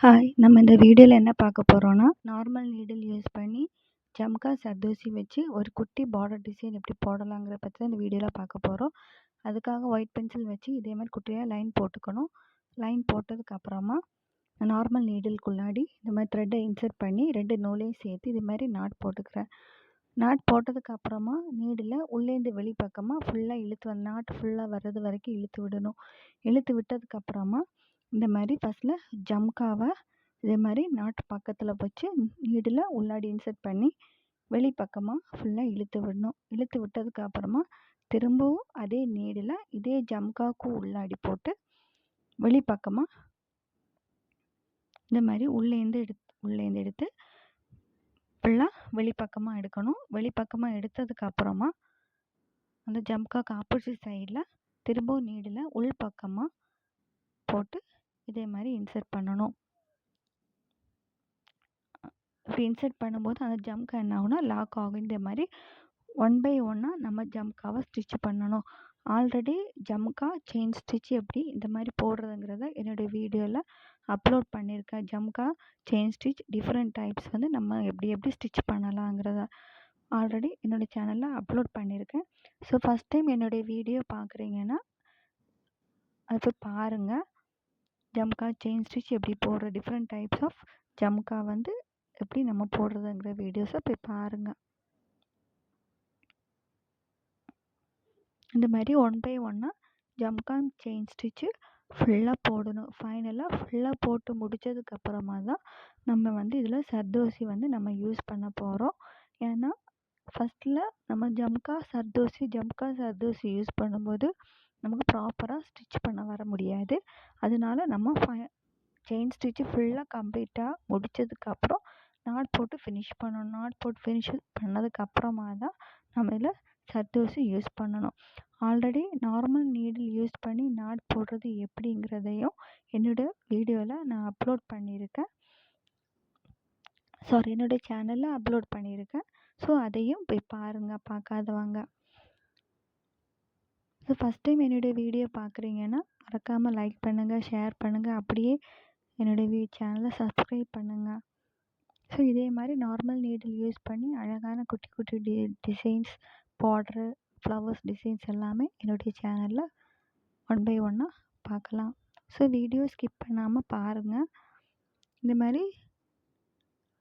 Hi! நம்ம இந்த வீடியோல என்ன பார்க்க போறோம்னா, நார்மல் நீடில் யூஸ் பண்ணி ஜம்கா, சர்தோசி வச்சு ஒரு குட்டி பார்டர் டிசைன் எப்படி போடலாங்கிறத பத்தி தான் இந்த வீடியோல பார்க்க போறோம். அதுக்காக ஒயிட் பென்சில் வச்சு இதே மாரி குட்டியா லைன் போட்டுக்கணும். லைன் போட்டதுக்கு அப்புறமா நார்மல் நீடிலுக்குள்ளாடி இந்த மாரி த்ரெட்டை இன்சர்ட் பண்ணி 2 நூலையும் சேர்த்து இது மாரி நாட் போட்டுக்கிறேன். நாட் போட்டதுக்கு அப்புறமா நீடில உள்ளேந்து வெளிப்பக்கமா ஃபுல்லா இழுத்து நாட் ஃபுல்லா வர்றது வரைக்கும் இழுத்து விடணும். இழுத்து விட்டதுக்கு அப்புறமா இந்த மாரி ஃபர்ஸ்ட்ல ஜம்காவ இதே மாரி நாட் பக்கத்துல வச்சு நீடில உள்ளாடி இன்சர்ட் பண்ணி வெளிப்பக்கமா ஃபுல்லா இழுத்து விடணும். இழுத்து விட்டதுக்கு அப்புறமா திரும்பவும் அதே நீடில இதே ஜம்காவுக்கு உள்ளாடி போட்டு வெளிப்பக்கமா இந்த மாரி உள்ளேந்து எடுத்து ஃபுல்லா வெளிப்பக்கமா எடுக்கணும். வெளிப்பக்கமா எடுத்ததுக்கு அப்புறமா அந்த ஜம்காக்கு ஆப்போசிட் சைடுல திரும்பவும் நீடில உள் பக்கமா போட்டு இதே மாரி இன்சர்ட் பண்ணணும். இப்படி இன்சர்ட் பண்ணும்போது அந்த ஜம்கா என்ன ஆகும்னா லாக் ஆகும். இந்த மாதிரி 1 பை 1 நம்ம ஜம்காவை ஸ்டிச் பண்ணணும். ஆல்ரெடி ஜம்கா செயின் ஸ்டிச் எப்படி இந்த மாதிரி போடுறதுங்கிறத என்னுடைய வீடியோவில் அப்லோட் பண்ணியிருக்கேன். Jhumka chain stitch different types வந்து நம்ம எப்படி எப்படி ஸ்டிச் பண்ணலாங்கிறத ஆல்ரெடி என்னுடைய சேனலில் அப்லோட் பண்ணியிருக்கேன். ஸோ ஃபஸ்ட் டைம் என்னுடைய வீடியோ பார்க்குறீங்கன்னா அது போய் பாருங்கள். ஜம்கா செயின் ஸ்டிச் எப்படி போடுற டிஃப்ரெண்ட் டைப்ஸ் ஆஃப் ஜம்கா வந்து எப்படி நம்ம போடுறதுங்கிற வீடியோஸை போய் பாருங்கள். இந்த மாதிரி 1 பை 1 ஜம்கா செயின் ஸ்டிச்சு ஃபுல்லாக போடணும். ஃபைனலாக ஃபுல்லாக போட்டு முடித்ததுக்கப்புறமா தான் நம்ம வந்து இதில் சர்தோசி வந்து நம்ம யூஸ் பண்ண போகிறோம். ஏன்னா ஃபஸ்ட்டில் நம்ம ஜம்கா சர்தோசி யூஸ் பண்ணும்போது நமக்கு ப்ராப்பராக ஸ்டிச் பண்ண வர முடியாது. அதனால நம்ம செயின் ஸ்டிச்சு ஃபுல்லாக கம்ப்ளீட்டாக முடித்ததுக்கப்புறம் நாட் போட்டு ஃபினிஷ் பண்ணணும். நாட் போட்டு ஃபினிஷ் பண்ணதுக்கப்புறமா தான் நம்ம இதில் சர்தோசி யூஸ் பண்ணணும். ஆல்ரெடி நார்மல் நீடில் யூஸ் பண்ணி நாட் போடுறது எப்படிங்கிறதையும் என்னோடய வீடியோவில் நான் அப்லோட் பண்ணியிருக்கேன். என்னுடைய சேனலில் அப்லோட் பண்ணியிருக்கேன். ஸோ அதையும் போய் பாருங்கள் பார்க்காதவங்க. ஸோ ஃபஸ்ட் டைம் என்னுடைய வீடியோ பார்க்குறீங்கன்னா மறக்காமல் லைக் பண்ணுங்கள், ஷேர் பண்ணுங்கள், அப்படியே என்னுடைய சேனலை சப்ஸ்கிரைப் பண்ணுங்கள். ஸோ இதே மாதிரி நார்மல் நீடில் யூஸ் பண்ணி அழகான குட்டி குட்டி டிசைன்ஸ் பார்டரு ஃப்ளவர்ஸ் டிசைன்ஸ் எல்லாமே என்னுடைய சேனலில் 1 பை 1 பார்க்கலாம். ஸோ வீடியோ ஸ்கிப் பண்ணாமல் பாருங்கள். இந்த மாதிரி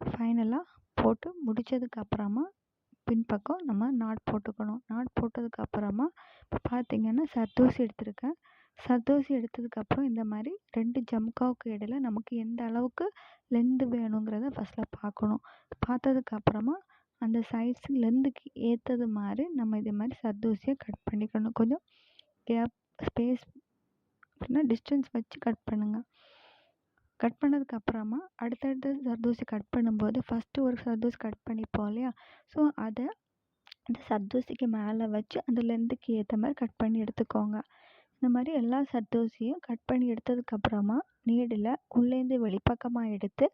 ஃபைனலாக போட்டு முடித்ததுக்கப்புறமா பின்பக்கம் நம்ம நாட் போட்டுக்கணும். நாட் போட்டதுக்கப்புறமா இப்போ பார்த்திங்கன்னா சர்தோசி எடுத்திருக்கேன். சர்தோசி எடுத்ததுக்கப்புறம் இந்த மாதிரி 2 ஜம்காவுக்கு இடையில நமக்கு எந்த அளவுக்கு லென்த்து வேணுங்கிறத ஃபஸ்ட்டில் பார்க்கணும். பார்த்ததுக்கப்புறமா அந்த சைட்ஸ் லென்த்துக்கு ஏற்றது மாதிரி நம்ம இதே மாதிரி சர்தோசியை கட் பண்ணிக்கணும். கொஞ்சம் கேப் ஸ்பேஸ் அப்படின்னா டிஸ்டன்ஸ் வச்சு கட் பண்ணுங்கள். கட் பண்ணதுக்கப்புறமா அடுத்தடுத்த சர்தோசி கட் பண்ணும்போது ஃபஸ்ட்டு ஒரு சர்தோசி கட் பண்ணிப்போம் இல்லையா? ஸோ அதை அந்த சர்தோசிக்கு மேலே வச்சு அந்த லென்த்துக்கு ஏற்ற மாதிரி கட் பண்ணி எடுத்துக்கோங்க. இந்த மாதிரி எல்லா சர்தோசியும் கட் பண்ணி எடுத்ததுக்கப்புறமா நீடில் உள்ளேந்து வெளிப்பக்கமாக எடுத்து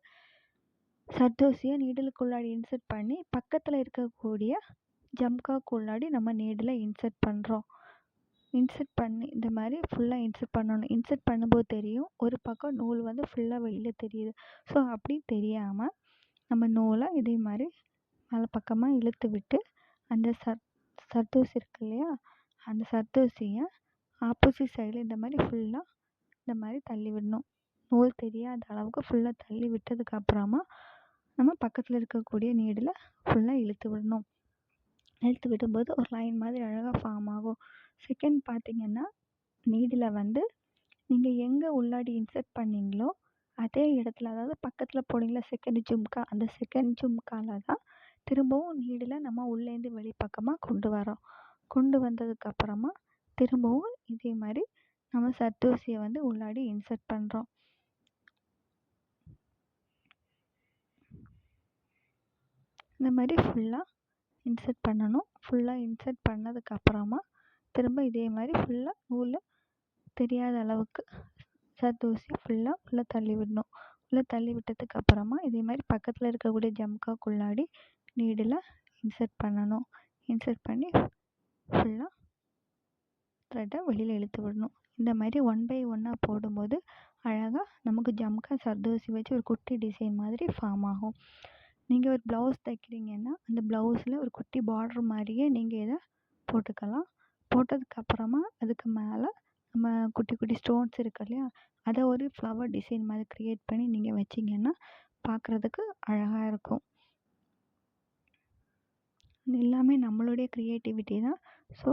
சர்தோசியை நீடிலுக்குள்ளாடி இன்சர்ட் பண்ணி பக்கத்தில் இருக்கக்கூடிய ஜம்காக்குள்ளாடி நம்ம நீடில் இன்சர்ட் பண்ணுறோம். இன்சர்ட் பண்ணி இந்த மாதிரி ஃபுல்லாக இன்சர்ட் பண்ணணும். இன்சர்ட் பண்ணும்போது தெரியும் ஒரு பக்கம் நூல் வந்து ஃபுல்லாக வெளியில் தெரியுது. ஸோ அப்படி தெரியாமல் நம்ம நூலை இதே மாதிரி மேலே பக்கமாக இழுத்து விட்டு அந்த சர்தோசி இருக்கு இல்லையா, அந்த சர்தோசியை ஆப்போசிட் சைடில் இந்த மாதிரி ஃபுல்லாக இந்த மாதிரி தள்ளி விடணும். நூல் தெரியாத அளவுக்கு ஃபுல்லாக தள்ளி விட்டதுக்கப்புறமா நம்ம பக்கத்தில் இருக்கக்கூடிய நீடில் ஃபுல்லாக இழுத்து விடணும். இழுத்து விடும்போது ஒரு லைன் மாதிரி அழகாக ஃபார்ம் ஆகும். செகண்ட் பார்த்திங்கன்னா நீடில் வந்து நீங்கள் எங்கே உள்ளாடி இன்சர்ட் பண்ணீங்களோ அதே இடத்துல, அதாவது பக்கத்தில் போனீங்களா செகண்ட் ஜும்கா, அந்த செகண்ட் ஜும்காவில் தான் திரும்பவும் நீடில் நம்ம உள்ளேந்து வெளிப்பக்கமாக கொண்டு வரோம். கொண்டு வந்ததுக்கப்புறமா திரும்பவும் இதே மாதிரி நம்ம சர்தோசியை வந்து உள்ளாடி இன்சர்ட் பண்ணுறோம். இந்த மாதிரி ஃபுல்லாக இன்சர்ட் பண்ணணும். ஃபுல்லாக இன்சர்ட் பண்ணதுக்கப்புறமா திரும்ப இதே மாதிரி ஃபுல்லாக நூலில் தெரியாத அளவுக்கு சர்தோசியை ஃபுல்லாக உள்ளே தள்ளி விடணும். உள்ளே தள்ளி விட்டதுக்கப்புறமா இதே மாதிரி பக்கத்தில் இருக்கக்கூடிய ஜம்காக்குள்ளாடி நீடில் இன்சர்ட் பண்ணணும். இன்சர்ட் பண்ணி ஃபுல்லாக த்ரெட்டை வெளியில் இழுத்து விடணும். இந்த மாதிரி 1 பை 1 போடும்போது அழகாக நமக்கு ஜம்கா சர்தோசி வச்சு ஒரு குட்டி டிசைன் மாதிரி ஃபார்ம் ஆகும். நீங்கள் ஒரு ப்ளவுஸ் தைக்கிறீங்கன்னா அந்த ப்ளவுஸில் ஒரு குட்டி பார்டர் மாதிரியே நீங்கள் இதை போட்டுக்கலாம். போட்டதுக்கப்புறமா அதுக்கு மேலே நம்ம குட்டி குட்டி ஸ்டோன்ஸ் இருக்கு இல்லையா, அதை ஒரு ஃப்ளவர் டிசைன் மாதிரி க்ரியேட் பண்ணி நீங்கள் வச்சிங்கன்னா பார்க்குறதுக்கு அழகாக இருக்கும். எல்லாமே நம்மளுடைய க்ரியேட்டிவிட்டி தான். ஸோ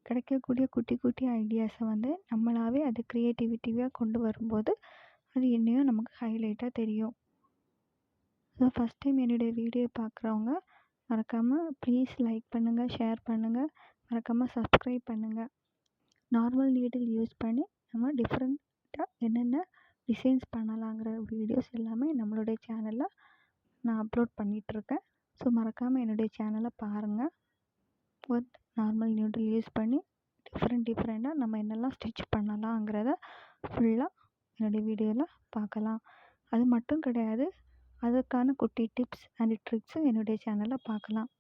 கிடைக்கக்கூடிய குட்டி குட்டி ஐடியாஸை வந்து நம்மளாவே அது க்ரியேட்டிவிட்டியாக கொண்டு வரும்போது அது இன்னும் நமக்கு ஹைலைட்டாக தெரியும். ஸோ ஃபஸ்ட் டைம் என்னுடைய வீடியோ பார்க்குறவங்க மறக்காமல் ப்ளீஸ் லைக் பண்ணுங்கள், ஷேர் பண்ணுங்கள், மறக்காமல் சப்ஸ்கிரைப் பண்ணுங்கள். நார்மல் நீடில் யூஸ் பண்ணி நம்ம டிஃப்ரெண்ட்டாக என்னென்ன டிசைன்ஸ் பண்ணலாங்கிற வீடியோஸ் எல்லாமே நம்மளுடைய சேனலில் நான் அப்லோட் பண்ணிகிட்ருக்கேன். ஸோ மறக்காமல் என்னுடைய சேனலை பாருங்கள். ஒரு நார்மல் நீடில் யூஸ் பண்ணி டிஃப்ரெண்ட்டாக நம்ம என்னெல்லாம் ஸ்டிச் பண்ணலாங்கிறத ஃபுல்லாக என்னுடைய வீடியோவில் பார்க்கலாம். அது மட்டும் கிடையாது, அதுக்கான குட்டி டிப்ஸ் அண்ட் ட்ரிக்ஸும் என்னுடைய சேனலில் பார்க்கலாம்.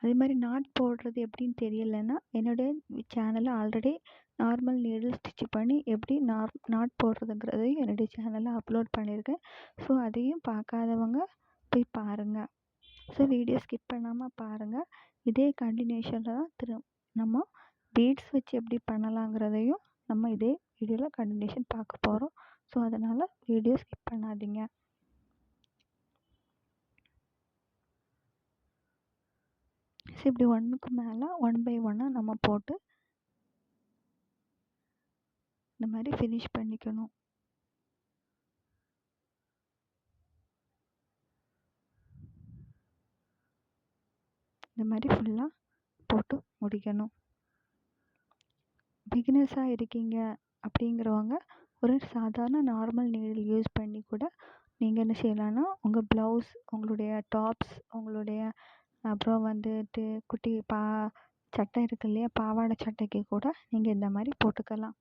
அதே மாதிரி நாட் போடுறது எப்படின்னு தெரியலைன்னா என்னுடைய சேனலில் ஆல்ரெடி நார்மல் நீடில் ஸ்டிச் பண்ணி எப்படி நாட் போடுறதுங்கிறதையும் என்னுடைய சேனலில் அப்லோட் பண்ணியிருக்கேன். ஸோ அதையும் பார்க்காதவங்க போய் பாருங்கள். ஸோ வீடியோ ஸ்கிப் பண்ணாமல் பாருங்கள். இதே கண்டினியூஷனில் தான் நம்ம பீட்ஸ் வச்சு எப்படி பண்ணலாங்கிறதையும் நம்ம இதே வீடியோவில் கண்டினியூஷன் பார்க்க போகிறோம். ஸோ அதனால் வீடியோ ஸ்கிப் பண்ணாதீங்க. ஸோ இப்படி ஒன்றுக்கு மேலே 1 by 1 நம்ம போட்டு இந்த மாதிரி ஃபினிஷ் பண்ணிக்கணும். இந்த மாதிரி ஃபுல்லாக போட்டு முடிக்கணும். பிகினர்ஸாக இருக்கீங்க அப்படிங்கிறவங்க ஒரு சாதாரண நார்மல் நீடில் யூஸ் பண்ணி கூட நீங்கள் என்ன செய்யலாம்னா உங்கள் ப்ளவுஸ், உங்களுடைய டாப்ஸ், உங்களுடைய அப்புறம் வந்துட்டு குட்டி சட்டை இருக்கு இல்லையா, பாவாடை சட்டைக்கு கூட நீங்கள் இந்த மாதிரி போட்டுக்கலாம்.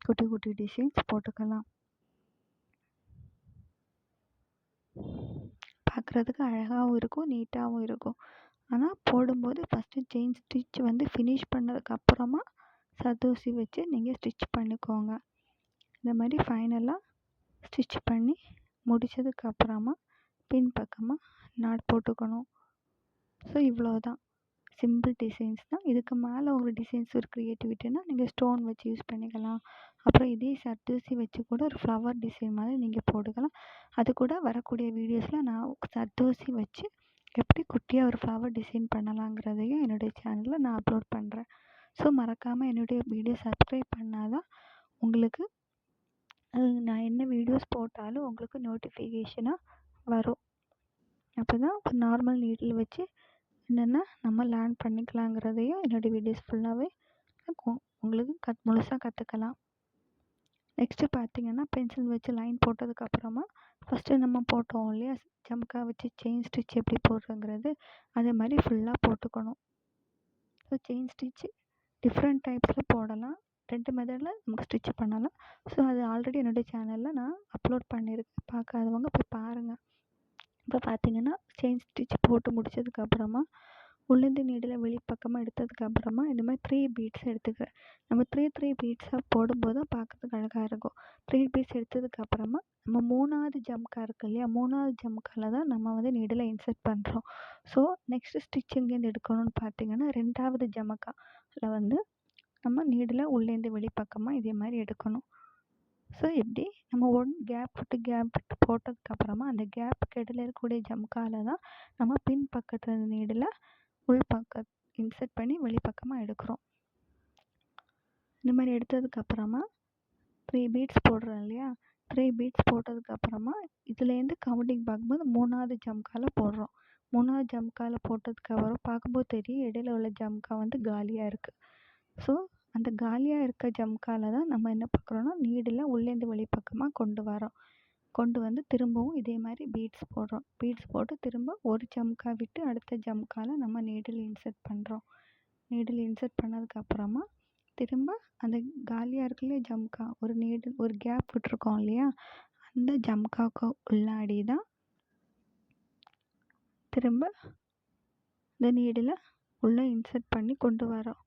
குட்டி குட்டி டிசைன்ஸ் போட்டுக்கலாம். பார்க்குறதுக்கு அழகாகவும் இருக்கும், நீட்டாகவும் இருக்கும். ஆனால் போடும்போது ஃபஸ்ட்டு செயின் ஸ்டிச் வந்து ஃபினிஷ் பண்ணதுக்கப்புறமா சர்தோசி வச்சு நீங்கள் ஸ்டிச் பண்ணிக்கோங்க. இந்த மாதிரி ஃபைனலாக ஸ்டிச் பண்ணி முடித்ததுக்கப்புறமா பின்பக்கமாக நாட் போட்டுக்கணும். ஸோ இவ்வளோ தான், சிம்பிள் டிசைன்ஸ் தான். இதுக்கு மேலே ஒரு டிசைன்ஸ் ஒரு க்ரியேட்டிவிட்டினா நீங்கள் ஸ்டோன் வச்சு யூஸ் பண்ணிக்கலாம். அப்புறம் இதே சர்தோசி வச்சு கூட ஒரு ஃப்ளவர் டிசைன் மாதிரி நீங்கள் போட்டுக்கலாம். அது கூட வரக்கூடிய வீடியோஸில் நான் சர்தோசி வச்சு எப்படி குட்டியாக ஒரு ஃப்ளவர் டிசைன் பண்ணலாங்கிறதையும் என்னுடைய சேனலில் நான் அப்லோட் பண்ணுறேன். ஸோ மறக்காமல் என்னுடைய வீடியோ சப்ஸ்கிரைப் பண்ணால் தான் உங்களுக்கு நான் என்ன வீடியோஸ் போட்டாலும் உங்களுக்கு நோட்டிஃபிகேஷனாக வரும். அப்போ தான் ஒரு நார்மல் நீடில் வச்சு என்னென்ன நம்ம லேர்ன் பண்ணிக்கலாங்கிறதையும் என்னுடைய வீடியோஸ் ஃபுல்லாகவே உங்களுக்கு முழுசாக கற்றுக்கலாம். நெக்ஸ்ட்டு பார்த்தீங்கன்னா பென்சில் வச்சு லைன் போட்டதுக்கப்புறமா ஃபஸ்ட்டு நம்ம போட்டோம் இல்லையா ஜம்கா வச்சு செயின் ஸ்டிச் எப்படி போடுறங்கிறது, அதே மாதிரி ஃபுல்லாக போட்டுக்கணும். ஸோ செயின் ஸ்டிச்சு டிஃப்ரெண்ட் டைப்ஸில் போடலாம். 2 மெத்தடில் நமக்கு ஸ்டிச் பண்ணலாம். ஸோ அது ஆல்ரெடி என்னுடைய சேனலில் நான் அப்லோட் பண்ணியிருக்கேன். பார்க்காதவங்க போய் பாருங்கள். இப்போ பார்த்தீங்கன்னா செயின் ஸ்டிச் போட்டு முடித்ததுக்கப்புறமா உள்ளேருந்து நீடில் வெளிப்பக்கமாக எடுத்ததுக்கப்புறமா இந்த மாதிரி 3 பீட்ஸ் எடுத்துக்கிறேன். நம்ம 3 பீட்ஸாக போடும்போது தான் பார்க்குறதுக்கு அழகாக இருக்கும். 3 பீட்ஸ் எடுத்ததுக்கப்புறமா நம்ம 3வது ஜம்கா இருக்கு இல்லையா, 3வது ஜம்காவில் தான் நம்ம வந்து நீடில் இன்சர்ட் பண்ணுறோம். ஸோ நெக்ஸ்ட்டு ஸ்டிச் எங்கேருந்து எடுக்கணும்னு பார்த்தீங்கன்னா 2வது ஜமக்காவில் வந்து நம்ம நீடில் உள்ளேருந்து வெளிப்பக்கமாக இதே மாதிரி எடுக்கணும். ஸோ இப்படி நம்ம கேப் விட்டு போட்டதுக்கப்புறமா அந்த கேப்புக்கு இடையில இருக்கக்கூடிய ஜம்காவில் தான் நம்ம பின் பக்கத்து நீடில் உள் பக்கம் இன்சர்ட் பண்ணி வெளிப்பக்கமாக எடுக்கிறோம். இந்த மாதிரி எடுத்ததுக்கப்புறமா 3 பீட்ஸ் போடுறோம் இல்லையா, 3 பீட்ஸ் போட்டதுக்கப்புறமா இதுலேருந்து கவுண்டிங் பார்க்கும்போது 3வது ஜம்காவில் போடுறோம். 3வது ஜம்காவில் போட்டதுக்கப்புறம் பார்க்கும்போது தெரியும் இடையில உள்ள ஜம்கா வந்து காலியாக இருக்குது. ஸோ அந்த காலியாக இருக்க ஜம்காவில் தான் நம்ம என்ன பார்க்குறோன்னா நீடில் உள்ளேருந்து வெளிப்பக்கமாக கொண்டு வந்து திரும்பவும் இதே மாதிரி பீட்ஸ் போடுறோம். பீட்ஸ் போட்டு திரும்ப ஒரு ஜம்கா விட்டு அடுத்த ஜம்காவில் நம்ம நீடில் இன்சர்ட் பண்ணுறோம். நீடில் இன்சர்ட் பண்ணதுக்கப்புறமா திரும்ப அந்த காலியாக இருக்கு இல்லையா ஜம்கா, ஒரு கேப் விட்டுருக்கோம் இல்லையா, அந்த ஜம்காவுக்கு உள்ளாடி தான் திரும்ப இந்த நீடில் உள்ளே இன்சர்ட் பண்ணி கொண்டு வரோம்.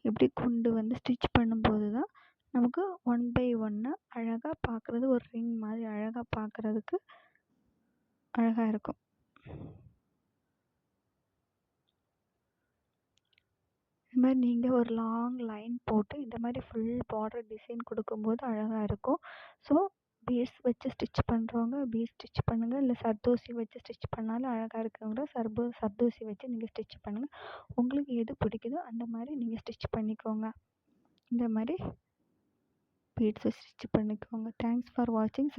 இப்படி கொண்டு வந்து ஸ்டிச் பண்ணும்போது தான் நமக்கு ஒன் பை ஒன்னாக அழகாக பார்க்குறது ஒரு ரிங் மாதிரி அழகாக பார்க்குறதுக்கு அழகாக இருக்கும். இது மாதிரி நீங்கள் ஒரு லாங் லைன் போட்டு இந்த மாதிரி ஃபுல் பார்டர் டிசைன் கொடுக்கும்போது அழகாக இருக்கும். ஸோ பீட்ஸ் வச்சு ஸ்டிச் பண்ணுறவங்க பீட்ஸ் ஸ்டிச் பண்ணுங்கள், இல்லை சர்தோசி வச்சு ஸ்டிச் பண்ணாலும் அழகாக இருக்குங்கிற சர்தோசி வச்சு நீங்கள் ஸ்டிச் பண்ணுங்கள். உங்களுக்கு எது பிடிக்குதோ அந்த மாதிரி நீங்கள் ஸ்டிச் பண்ணிக்கோங்க. இந்த மாதிரி பீட்ஸை ஸ்டிச் பண்ணிக்கோங்க. தேங்க்ஸ் ஃபார் வாட்சிங்.